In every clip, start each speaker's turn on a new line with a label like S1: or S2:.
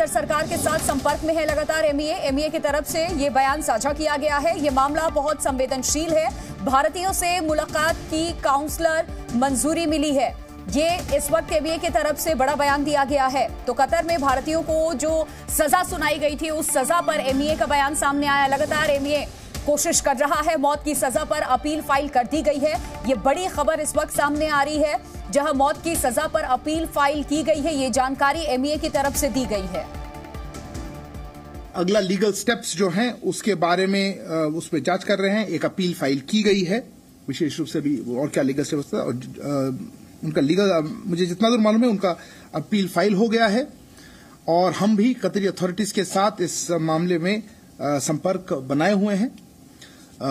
S1: Qatar सरकार के साथ संपर्क में है लगातार एमईए की तरफ से ये बयान साझा किया गया है। ये मामला बहुत संवेदनशील है। भारतीयों से मुलाकात की काउंसलर मंजूरी मिली है। ये इस वक्त एमईए की तरफ से बड़ा बयान दिया गया है। तो कतर में भारतीयों को जो सजा सुनाई गई थी उस सजा पर एमईए का बयान सामने आया। लगातार एमईए कोशिश कर रहा है, मौत की सजा पर अपील फाइल कर दी गई है। ये बड़ी खबर इस वक्त सामने आ रही है, जहां मौत की सजा पर अपील फाइल की गई है। ये जानकारी एमईए की तरफ से दी गई है।
S2: अगला लीगल स्टेप्स जो हैं उसके बारे में उस पर जांच कर रहे हैं। एक अपील फाइल की गई है विशेष रूप से भी, और क्या लीगल स्टेप्स और उनका लीगल, मुझे जितना दूर मालूम है उनका अपील फाइल हो गया है। और हम भी कतरी अथॉरिटीज के साथ इस मामले में संपर्क बनाए हुए हैं।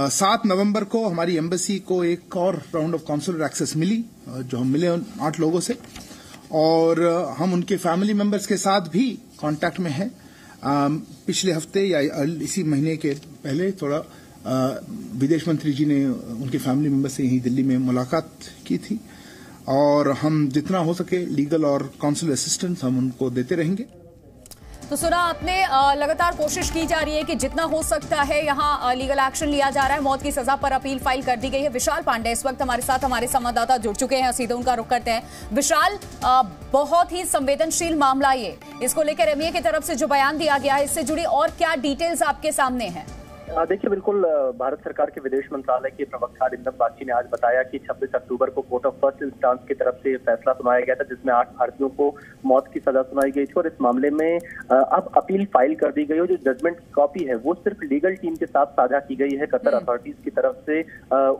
S2: 7 नवंबर को हमारी एम्बेसी को एक और राउंड ऑफ काउंसुलर एक्सेस मिली, जो हम मिले 8 लोगों से, और हम उनके फैमिली मेंबर्स के साथ भी कांटेक्ट में हैं। पिछले हफ्ते या इसी महीने के पहले थोड़ा विदेश मंत्री जी ने उनके फैमिली मेंबर से यहीं दिल्ली में मुलाकात की थी, और हम जितना हो सके लीगल और काउंसुलर असिस्टेंस हम उनको देते रहेंगे।
S1: तो सुना आपने, लगातार कोशिश की जा रही है कि जितना हो सकता है यहाँ लीगल एक्शन लिया जा रहा है। मौत की सजा पर अपील फाइल कर दी गई है। विशाल पांडे इस वक्त हमारे साथ, हमारे संवाददाता जुड़ चुके हैं, सीधे उनका रुख करते हैं। विशाल, बहुत ही संवेदनशील मामला ये, इसको लेकर एमईए की तरफ से जो बयान दिया गया है, इससे जुड़ी और क्या डिटेल्स आपके सामने हैं?
S3: देखिए, बिल्कुल भारत सरकार के विदेश मंत्रालय के प्रवक्ता अरिंदम बागची ने आज बताया कि 26 अक्टूबर को कोर्ट ऑफ फर्स्ट इंस्टांस की तरफ से फैसला सुनाया गया था, जिसमें 8 भारतीयों को मौत की सजा सुनाई गई थी। और इस मामले में अब अपील फाइल कर दी गई है। जो जजमेंट कॉपी है वो सिर्फ लीगल टीम के साथ साझा की गई है कतर अथॉरिटीज की तरफ से।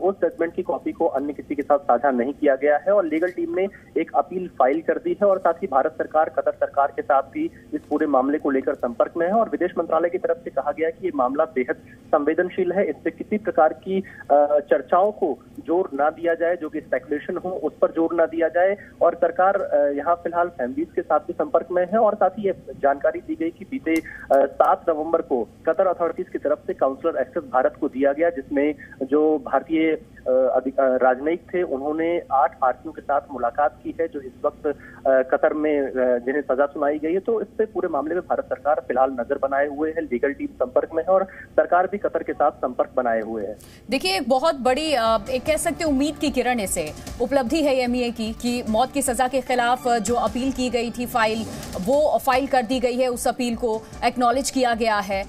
S3: उस जजमेंट की कॉपी को अन्य किसी के साथ साझा नहीं किया गया है। और लीगल टीम ने एक अपील फाइल कर दी है, और साथ ही भारत सरकार कतर सरकार के साथ भी इस पूरे मामले को लेकर संपर्क में है। और विदेश मंत्रालय की तरफ से कहा गया कि ये मामला बेहद संवेदनशील है। इस पे किसी प्रकार की चर्चाओं को जोर ना दिया जाए, जो कि स्पेकुलेशन हो उस पर जोर ना दिया जाए। और सरकार यहाँ फिलहाल फैमिलीज के साथ भी संपर्क में है। और साथ ही ये जानकारी दी गई कि बीते 7 नवंबर को कतर अथॉरिटीज की तरफ से काउंसलर एक्सेस भारत को दिया गया, जिसमें जो भारतीय राजनयिक थे उन्होंने 8 भारतीयों के साथ मुलाकात की है, जो इस वक्त कतर में जिन्हें सजा सुनाई गई है। तो इस पे पूरे मामले में भारत सरकार फिलहाल नजर बनाए हुए है। लीगल टीम संपर्क में है और सरकार भी कतर के साथ संपर्क बनाए हुए है।
S1: देखिए, बहुत बड़ी एक कह सकते उम्मीद की किरण इसे उपलब्धि है एमईए की, कि मौत की सजा के खिलाफ जो अपील की गई थी फाइल, वो फाइल कर दी गई है। उस अपील को एक्नॉलेज किया गया है।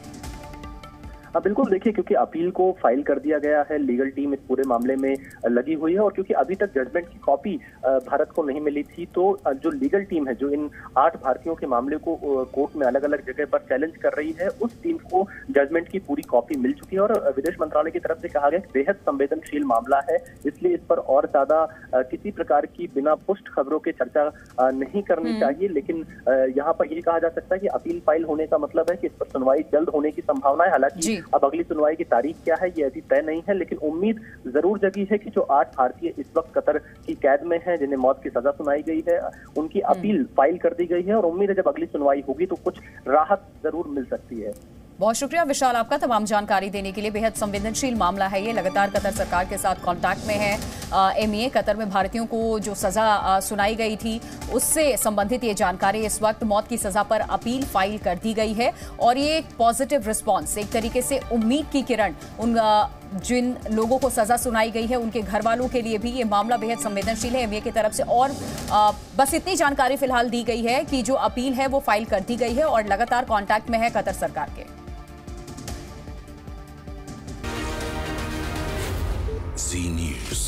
S3: बिल्कुल, देखिए, क्योंकि अपील को फाइल कर दिया गया है, लीगल टीम इस पूरे मामले में लगी हुई है। और क्योंकि अभी तक जजमेंट की कॉपी भारत को नहीं मिली थी, तो जो लीगल टीम है जो इन 8 भारतीयों के मामले को कोर्ट में अलग अलग जगह पर चैलेंज कर रही है, उस टीम को जजमेंट की पूरी कॉपी मिल चुकी है। और विदेश मंत्रालय की तरफ से कहा गया कि बेहद संवेदनशील मामला है, इसलिए इस पर और ज्यादा किसी प्रकार की बिना पुष्ट खबरों की चर्चा नहीं करनी चाहिए। लेकिन यहाँ पर यह कहा जा सकता है कि अपील फाइल होने का मतलब है कि इस पर सुनवाई जल्द होने की संभावना है। हालांकि अब अगली सुनवाई की तारीख क्या है ये अभी तय नहीं है, लेकिन उम्मीद जरूर जगी है कि जो 8 भारतीय इस वक्त कतर की कैद में हैं, जिन्हें मौत की सजा सुनाई गई है, उनकी अपील फाइल कर दी गई है। और उम्मीद है जब अगली सुनवाई होगी तो कुछ राहत जरूर मिल सकती है।
S1: बहुत शुक्रिया विशाल आपका तमाम जानकारी देने के लिए। बेहद संवेदनशील मामला है ये, लगातार कतर सरकार के साथ कांटेक्ट में है एमईए। कतर में भारतीयों को जो सजा सुनाई गई थी उससे संबंधित ये जानकारी, इस वक्त मौत की सजा पर अपील फाइल कर दी गई है। और ये एक पॉजिटिव रिस्पॉन्स, एक तरीके से उम्मीद की किरण उन जिन लोगों को सजा सुनाई गई है उनके घर वालों के लिए भी। ये मामला बेहद संवेदनशील है एमईए की तरफ से। और बस इतनी जानकारी फिलहाल दी गई है कि जो अपील है वो फाइल कर दी गई है और लगातार कांटेक्ट में है कतर सरकार के।
S4: Z News.